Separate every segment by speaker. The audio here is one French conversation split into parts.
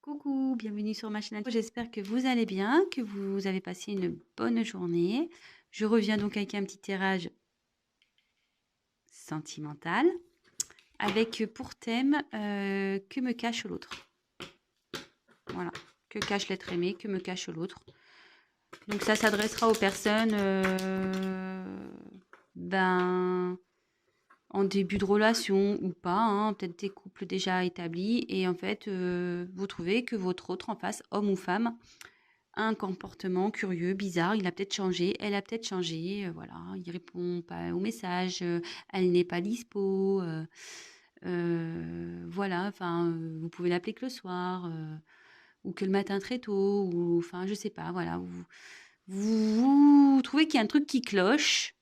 Speaker 1: Coucou, bienvenue sur ma chaîne. J'espère que vous allez bien, que vous avez passé une bonne journée. Je reviens donc avec un petit tirage sentimental avec pour thème que me cache l'autre. Voilà, que cache l'être aimé, que me cache l'autre. Donc ça s'adressera aux personnes en début de relation ou pas, hein, peut-être des couples déjà établis et en fait vous trouvez que votre autre en face, homme ou femme, a un comportement curieux, bizarre, il a peut-être changé, elle a peut-être changé, voilà, il répond pas aux messages, elle n'est pas dispo, voilà, enfin, vous pouvez l'appeler que le soir, ou que le matin très tôt, ou enfin, je sais pas, voilà, vous trouvez qu'il y a un truc qui cloche,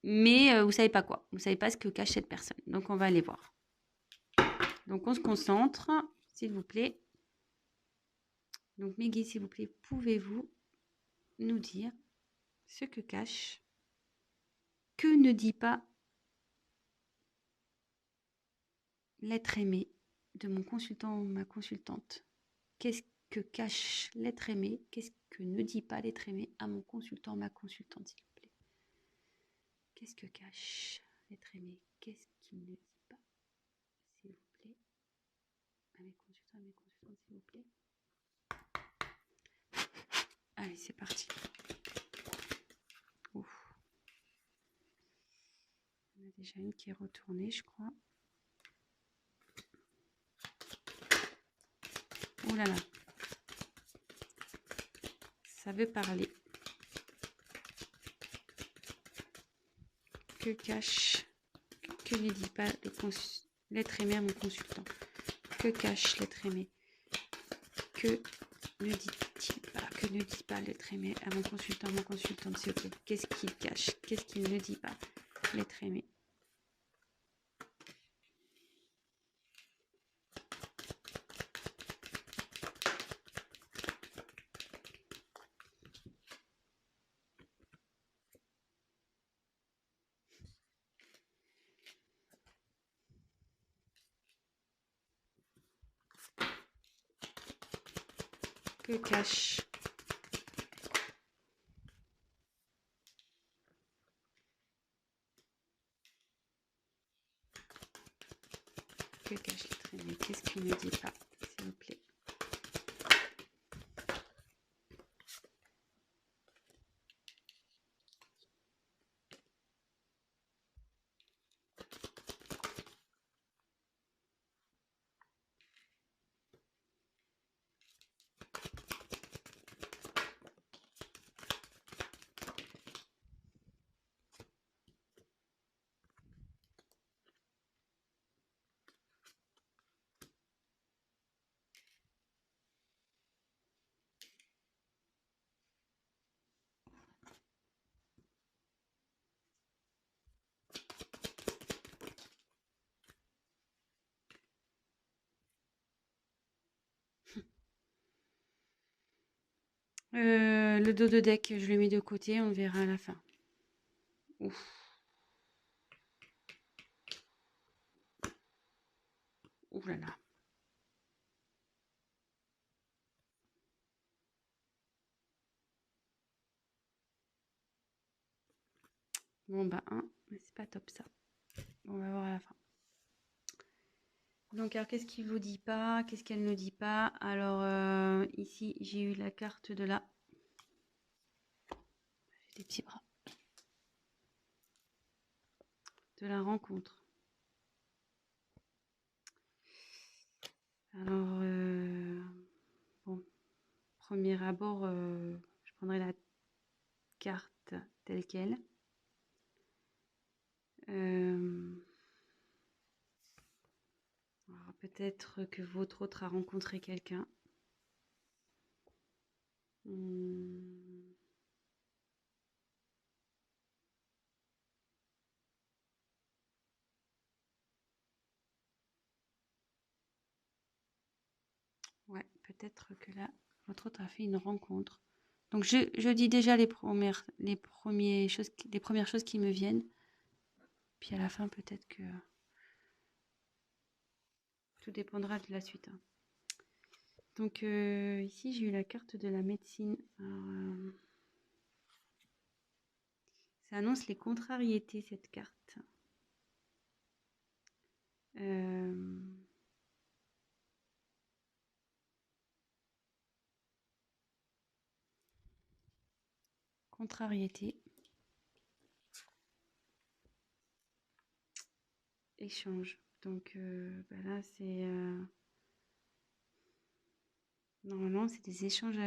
Speaker 1: mais vous savez pas quoi, vous savez pas ce que cache cette personne. Donc on va aller voir. Donc on se concentre, s'il vous plaît. Donc mes guides, s'il vous plaît, pouvez-vous nous dire ce que cache, que ne dit pas l'être aimé de mon consultant ou ma consultante? Qu'est-ce que cache l'être aimé? Qu'est-ce que ne dit pas l'être aimé à mon consultant ou ma consultante, s'il vous plaît? Qu'est-ce que cache l'être aimé? Qu'est-ce qu'il ne dit pas, s'il vous plaît, à mes consultants et mes consultantes, s'il vous plaît? Allez, c'est parti. Ouf. Il y en a déjà une qui est retournée, je crois. Oh là là. Ça veut parler. Que cache, que ne dit pas l'être aimé à mon consultant? Que cache l'être aimé? Que ne dit-il pas, que ne dit pas l'être aimé à mon consultant, mon consultante, s'il vous plaît? Qu'est-ce qu'il cache? Qu'est-ce qu'il ne dit pas, l'être aimé? Que cache? Que cache l'être aimé? Qu'est-ce qu'il ne dit pas, s'il vous plaît? Le dos de deck, je le mets de côté, on verra à la fin. Ouf. Ouh là là. Bon bah mais c'est pas top ça. On va voir à la fin. Donc alors qu'est-ce qu'il vous dit pas? Qu'est-ce qu'elle ne dit pas? Alors ici j'ai eu la carte de la... J'ai des petits bras. De la rencontre. Alors, bon, premier abord, je prendrai la carte telle quelle. Alors peut-être que votre autre a rencontré quelqu'un. Ouais, peut-être que là, votre autre a fait une rencontre. Donc je dis déjà les premières choses qui me viennent. Puis à la fin, peut-être que tout dépendra de la suite, hein. Donc ici, j'ai eu la carte de la médecine. Alors, ça annonce les contrariétés, cette carte. Contrariété. Échange. Donc là, c'est... normalement, c'est des échanges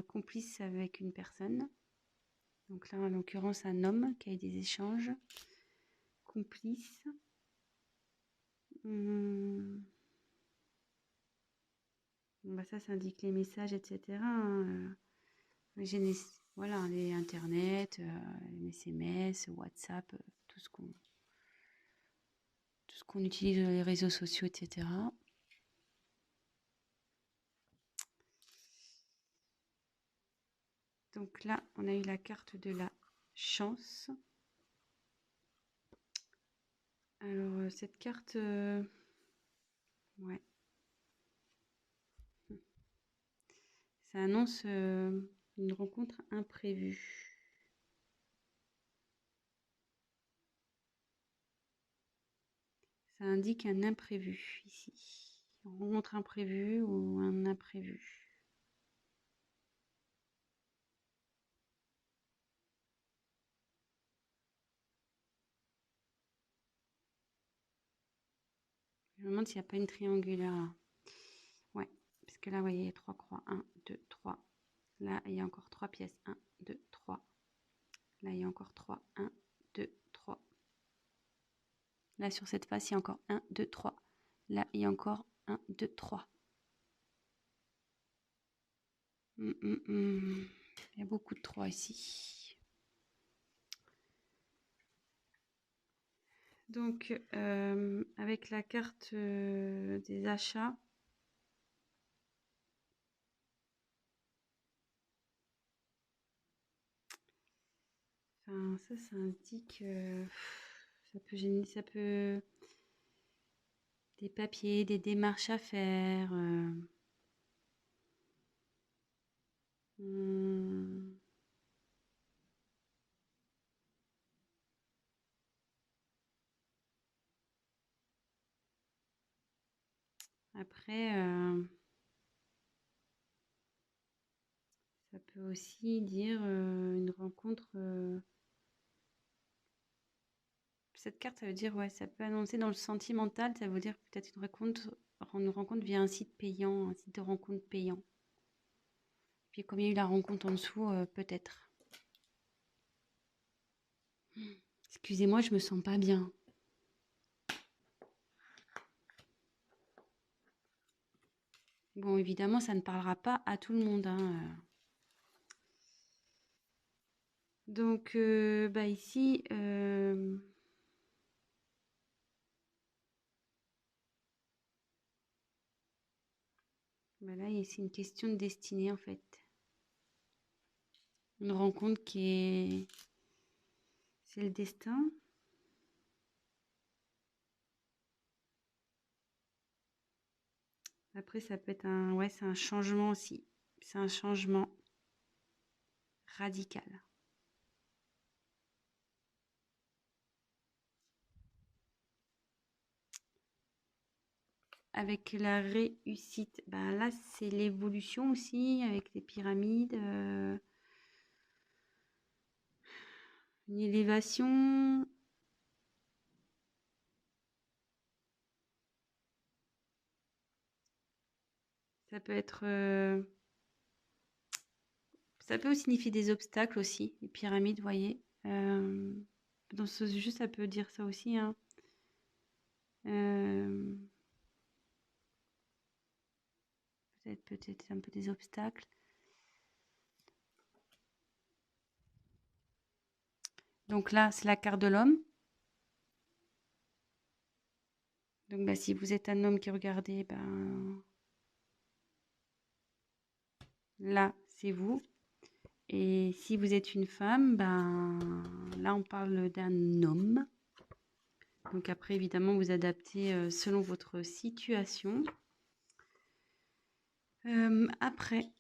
Speaker 1: complices avec une personne. Donc là, en l'occurrence, un homme qui a eu des échanges complices. Ça indique les messages, etc. Voilà, les Internet, les SMS, WhatsApp, tout ce qu'on utilise les réseaux sociaux, etc. Donc là, on a eu la carte de la chance. Alors, cette carte... ouais. Ça annonce une rencontre imprévue. Ça indique un imprévu ici. Une rencontre imprévue ou un imprévu. Je me demande s'il n'y a pas une triangulaire là. Ouais, parce que là, vous voyez, il y a 3 croix. 1, 2, 3. Là, il y a encore 3 pièces. 1, 2, 3. Là, il y a encore 3. 1, 2, 3. Là, sur cette face, il y a encore 1, 2, 3. Là, il y a encore 1, 2, 3. Il y a beaucoup de 3 ici. Donc, avec la carte des achats, enfin, ça indique... ça peut... Des papiers, des démarches à faire. Après, ça peut aussi dire une rencontre. Cette carte, ça veut dire, ouais, ça peut annoncer dans le sentimental, ça veut dire peut-être une rencontre via un site payant, un site de rencontre payant. Puis comme il y a eu la rencontre en dessous, peut-être. Excusez-moi, je me sens pas bien. Bon, évidemment, ça ne parlera pas à tout le monde, hein. Donc, ici, là, c'est une question de destinée, en fait. Une rencontre qui est... C'est le destin. Après, ça peut être un... Ouais, c'est un changement aussi. C'est un changement radical. Avec la réussite, là, c'est l'évolution aussi, avec les pyramides. Une élévation. Ça peut être... ça peut signifier des obstacles aussi, les pyramides, vous voyez. Dans ce jeu, ça peut dire ça aussi, hein. Peut-être un peu des obstacles. Donc là, c'est la carte de l'homme. Donc si vous êtes un homme qui regardez, là, c'est vous. Et si vous êtes une femme, là, on parle d'un homme. Donc après, évidemment, vous adaptez selon votre situation. Après,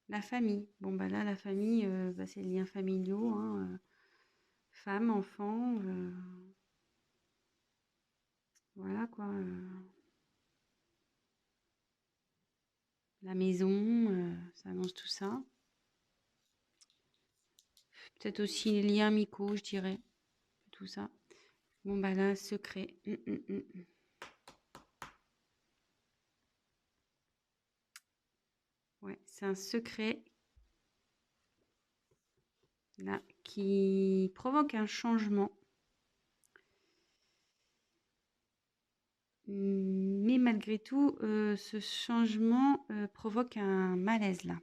Speaker 1: la famille. Bon, bah là, la famille, bah, c'est les liens familiaux, hein, femme, enfant, voilà quoi. La maison, ça annonce tout ça. Peut-être aussi les liens amicaux, je dirais. Tout ça. Bon, bah là, secret. Ouais, c'est un secret là qui provoque un changement. Mais malgré tout, ce changement provoque un malaise là.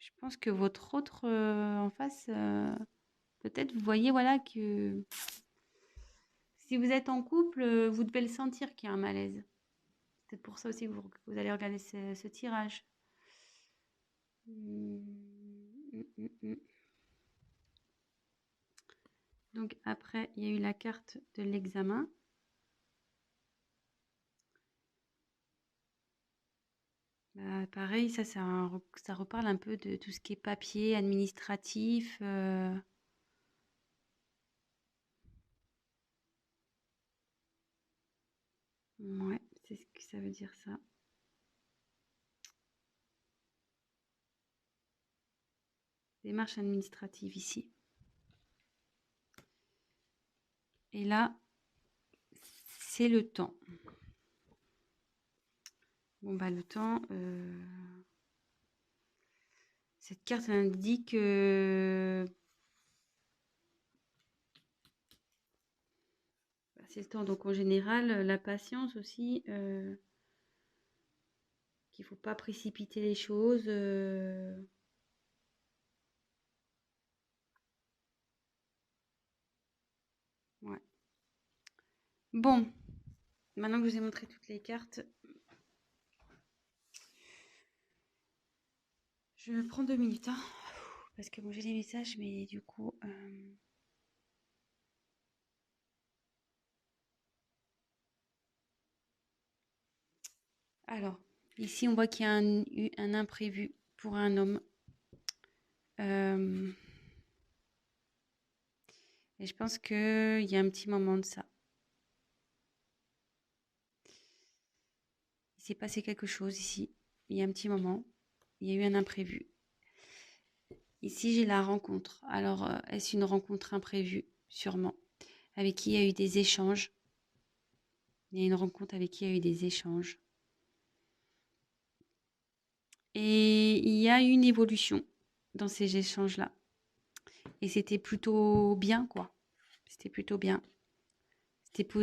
Speaker 1: Je pense que votre autre en face, peut-être vous voyez voilà que si vous êtes en couple, vous devez le sentir qu'il y a un malaise. C'est peut-être pour ça aussi que vous allez regarder ce tirage. Donc après, il y a eu la carte de l'examen. Bah, pareil, ça reparle un peu de tout ce qui est papier, administratif. Ouais, c'est ce que ça veut dire ça. Démarche administrative ici. Et là, c'est le temps. Bon, bah le temps, cette carte indique bah, c'est le temps. Donc en général, la patience aussi, qu'il ne faut pas précipiter les choses. Ouais. Bon, maintenant que je vous ai montré toutes les cartes, je prends 2 minutes, hein, parce que bon, j'ai les messages, mais du coup... Alors, ici, on voit qu'il y a un imprévu pour un homme. Et je pense qu'il y a un petit moment de ça. Il s'est passé quelque chose ici. Il y a un petit moment. Il y a eu un imprévu. Ici, j'ai la rencontre. Alors, est-ce une rencontre imprévue? Sûrement. Avec qui il y a eu des échanges. Il y a une rencontre avec qui il y a eu des échanges. Et il y a eu une évolution dans ces échanges-là. Et c'était plutôt bien, quoi. C'était plutôt bien. C'était pour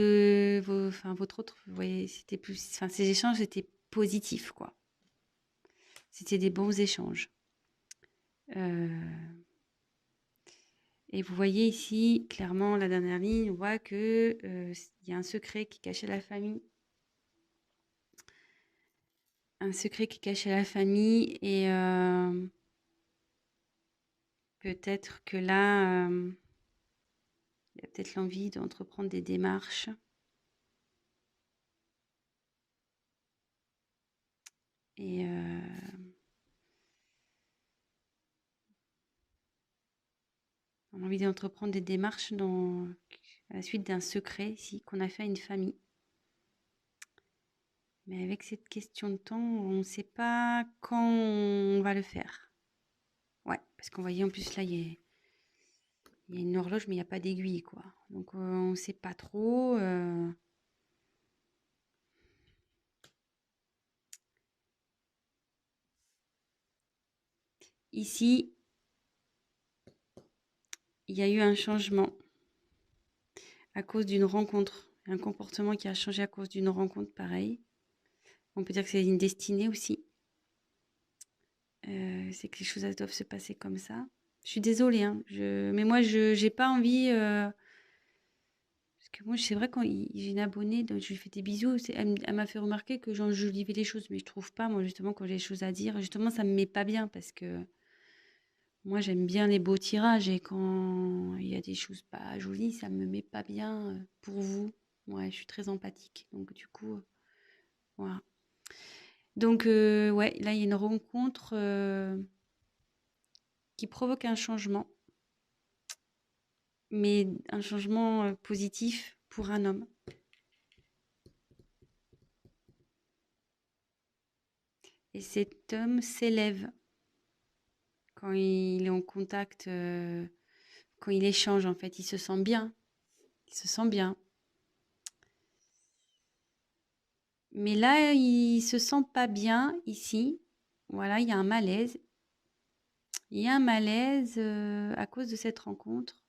Speaker 1: votre autre, vous voyez, c'était plus, enfin, ces échanges étaient positifs, quoi. C'était des bons échanges. Et vous voyez ici, clairement, la dernière ligne, on voit que il y a un secret qui est caché à la famille. Un secret qui est caché à la famille et peut-être que là, il y a peut-être l'envie d'entreprendre des démarches. Et on a envie d'entreprendre des démarches à la suite d'un secret ici qu'on a fait à une famille. Mais avec cette question de temps, on ne sait pas quand on va le faire. Ouais, parce qu'on voyait en plus là, il y a une horloge, mais il n'y a pas d'aiguille, quoi. Donc on ne sait pas trop. Ici, il y a eu un changement à cause d'une rencontre. Un comportement qui a changé à cause d'une rencontre, pareil. On peut dire que c'est une destinée aussi. C'est que les choses elles doivent se passer comme ça. Je suis désolée, hein, mais moi, je n'ai pas envie... parce que moi, c'est vrai, quand j'ai une abonnée, donc je lui fais des bisous, elle m'a fait remarquer que j'enjolivais les choses, mais je trouve pas, moi, justement, quand j'ai des choses à dire, justement, ça me met pas bien parce que moi, j'aime bien les beaux tirages et quand il y a des choses pas jolies, ça me met pas bien pour vous. Ouais, je suis très empathique, donc du coup, voilà. Donc, ouais, là, il y a une rencontre qui provoque un changement, mais un changement positif pour un homme. Et cet homme s'élève quand il est en contact, quand il échange, en fait, il se sent bien. Il se sent bien. Mais là, il se sent pas bien ici. Voilà, il y a un malaise. Il y a un malaise à cause de cette rencontre.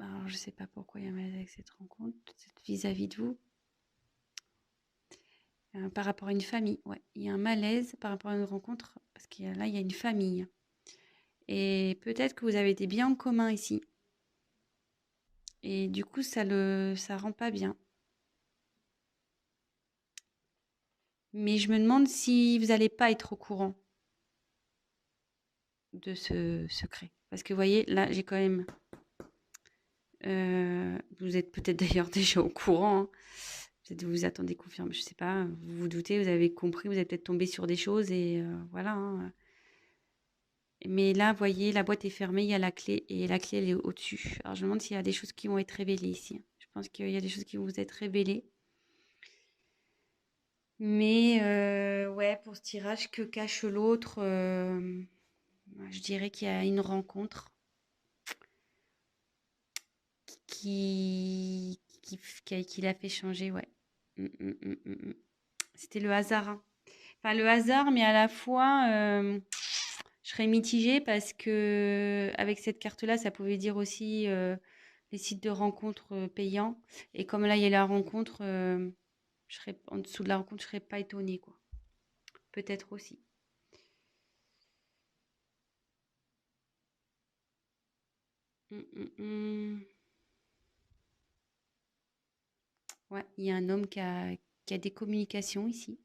Speaker 1: Alors, je sais pas pourquoi il y a un malaise avec cette rencontre, vis-à-vis de vous. Par rapport à une famille, ouais. Il y a un malaise par rapport à une rencontre, parce qu'il y a, là, il y a une famille. Et peut-être que vous avez des biens en commun ici. Et du coup, ça rend pas bien. Mais je me demande si vous n'allez pas être au courant de ce secret. Parce que vous voyez, là, j'ai quand même... vous êtes peut-être d'ailleurs déjà au courant, hein. Peut-être vous vous attendez confirme, je sais pas, vous vous doutez, vous avez compris, vous êtes peut-être tombé sur des choses et voilà, hein. Mais là, vous voyez, la boîte est fermée, il y a la clé et la clé, elle est au-dessus. Alors, je me demande s'il y a des choses qui vont être révélées ici. Je pense qu'il y a des choses qui vont vous être révélées. Mais ouais, pour ce tirage, que cache l'autre, je dirais qu'il y a une rencontre qui l'a fait changer, ouais. Mm. C'était le hasard, hein. Enfin, le hasard, mais à la fois, je serais mitigée parce que avec cette carte-là, ça pouvait dire aussi les sites de rencontres payants. Et comme là, il y a la rencontre, je serais en dessous de la rencontre, je serais pas étonnée, quoi. Peut-être aussi. Mm. Ouais, il y a un homme qui a des communications ici.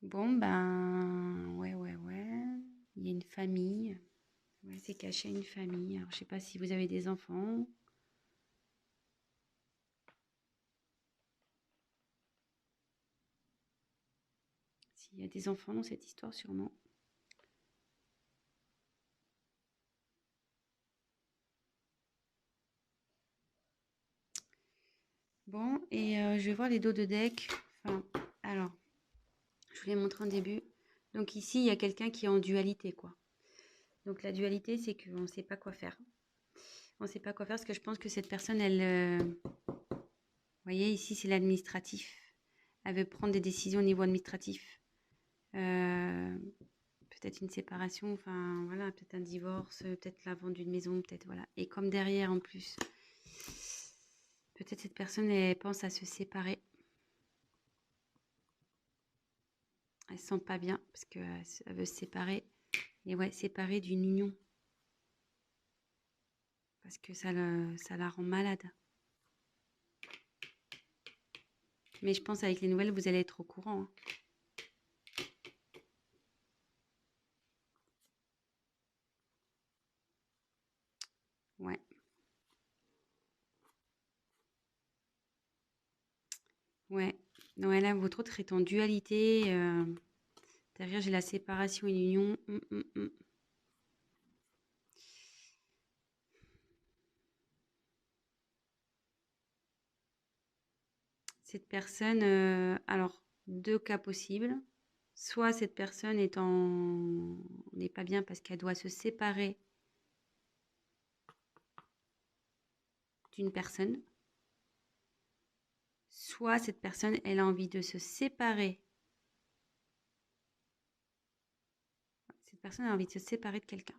Speaker 1: Bon, ben, ouais. Il y a une famille. Ouais, c'est caché une famille. Alors, je sais pas si vous avez des enfants. S'il y a des enfants dans cette histoire, sûrement. Bon, et je vais voir les dos de deck. Enfin, alors, je vous l'ai montré en début. Donc ici, il y a quelqu'un qui est en dualité, quoi. Donc la dualité, c'est qu'on ne sait pas quoi faire. On ne sait pas quoi faire parce que je pense que cette personne, vous voyez, ici, c'est l'administratif. Elle veut prendre des décisions au niveau administratif. Euh, peut-être une séparation, enfin voilà, peut-être un divorce, peut-être la vente d'une maison, peut-être voilà. Et comme derrière, en plus, peut-être cette personne, elle pense à se séparer. Elle se sent pas bien parce qu'elle veut se séparer. Et ouais, séparer d'une union. Parce que ça la rend malade. Mais je pense avec les nouvelles, vous allez être au courant, hein. Ouais. Ouais. Ouais, là, votre autre est en dualité. Derrière, j'ai la séparation et l'union. Cette personne, alors, deux cas possibles. Soit cette personne n'est pas bien parce qu'elle doit se séparer d'une personne. Soit cette personne, elle a envie de se séparer. Cette personne a envie de se séparer de quelqu'un.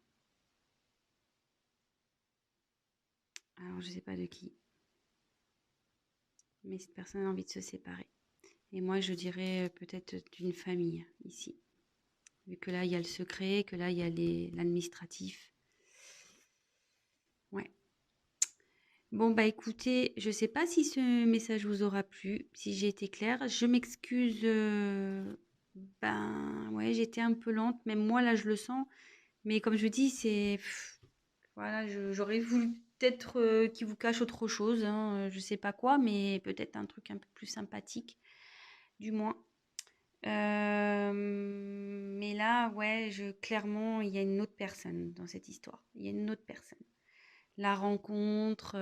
Speaker 1: Alors, je ne sais pas de qui. Mais cette personne a envie de se séparer. Et moi, je dirais peut-être d'une famille ici. Vu que là, il y a le secret, que là, il y a l'administratif. Ouais. Bon, bah écoutez, je sais pas si ce message vous aura plu, si j'ai été claire. Je m'excuse. Ben, ouais, j'étais un peu lente. Même moi, là, je le sens. Mais comme je dis, voilà, j'aurais voulu peut-être qu'il vous cache autre chose, hein, je sais pas quoi, mais peut-être un truc un peu plus sympathique, du moins. Mais là, ouais, clairement, il y a une autre personne dans cette histoire. Il y a une autre personne. La rencontre,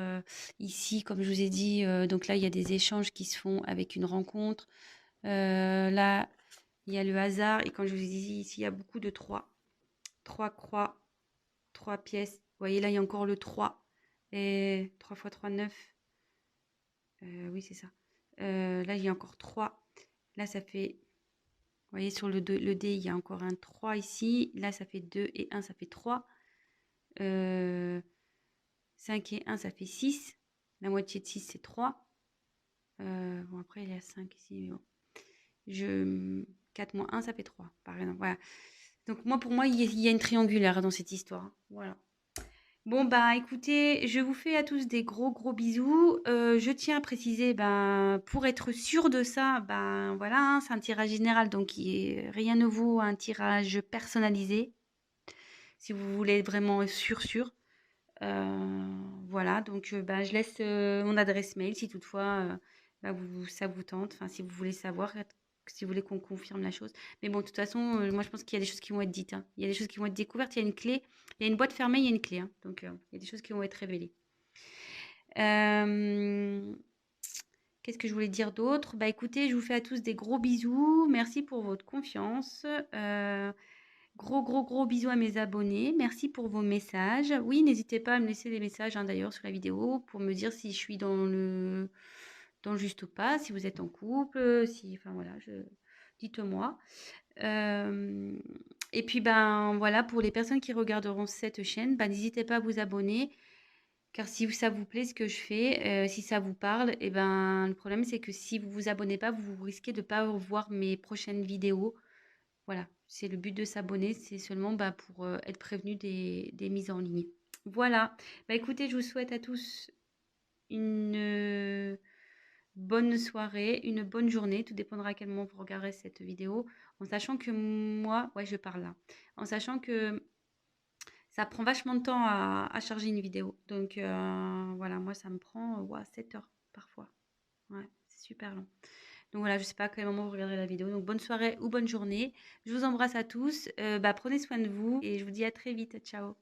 Speaker 1: ici, comme je vous ai dit, donc là, il y a des échanges qui se font avec une rencontre. Là, il y a le hasard. Et quand je vous ai dit, ici, il y a beaucoup de trois. Trois croix, trois pièces. Vous voyez, là, il y a encore le 3. Et 3 fois 3, 9. Oui, c'est ça. Là, il y a encore 3. Là, ça fait... Vous voyez, sur le dé, il y a encore un 3 ici. Là, ça fait 2 et 1, ça fait 3. 5 et 1, ça fait 6. La moitié de 6, c'est 3. Bon, après, il y a 5 ici. Mais bon. 4 moins 1, ça fait 3, par exemple. Voilà. Donc, moi, pour moi, il y a une triangulaire dans cette histoire. Voilà. Bon, bah écoutez, je vous fais à tous des gros gros bisous. Je tiens à préciser, ben, pour être sûr de ça, ben voilà, hein, c'est un tirage général, donc rien ne vaut un tirage personnalisé. Si vous voulez être vraiment sûr. Voilà, donc ben, je laisse mon adresse mail si toutefois ben, ça vous tente, enfin si vous voulez savoir, si vous voulez qu'on confirme la chose. Mais bon, de toute façon, moi je pense qu'il y a des choses qui vont être dites, hein. Il y a des choses qui vont être découvertes, il y a une clé, il y a une boîte fermée, il y a une clé, hein. Donc il y a des choses qui vont être révélées. Qu'est-ce que je voulais dire d'autre? Bah écoutez, je vous fais à tous des gros bisous. Merci pour votre confiance. Gros bisous à mes abonnés. Merci pour vos messages. Oui, n'hésitez pas à me laisser des messages, hein, d'ailleurs sur la vidéo pour me dire si je suis dans le juste ou pas, si vous êtes en couple, si, enfin voilà, dites-moi. Et puis ben voilà, pour les personnes qui regarderont cette chaîne, ben, n'hésitez pas à vous abonner. Car si ça vous plaît ce que je fais, si ça vous parle, et ben, le problème c'est que si vous vous abonnez pas, vous risquez de ne pas voir mes prochaines vidéos. Voilà, c'est le but de s'abonner, c'est seulement bah, pour être prévenu des mises en ligne. Voilà, bah, écoutez, je vous souhaite à tous une bonne soirée, une bonne journée, tout dépendra à quel moment vous regarderez cette vidéo, en sachant que moi, ouais, je parle là, en sachant que ça prend vachement de temps à charger une vidéo. Donc voilà, moi ça me prend 7 heures parfois. Ouais, c'est super long. Donc voilà, je sais pas à quel moment vous regarderez la vidéo. Donc bonne soirée ou bonne journée. Je vous embrasse à tous. Bah, prenez soin de vous et je vous dis à très vite. Ciao.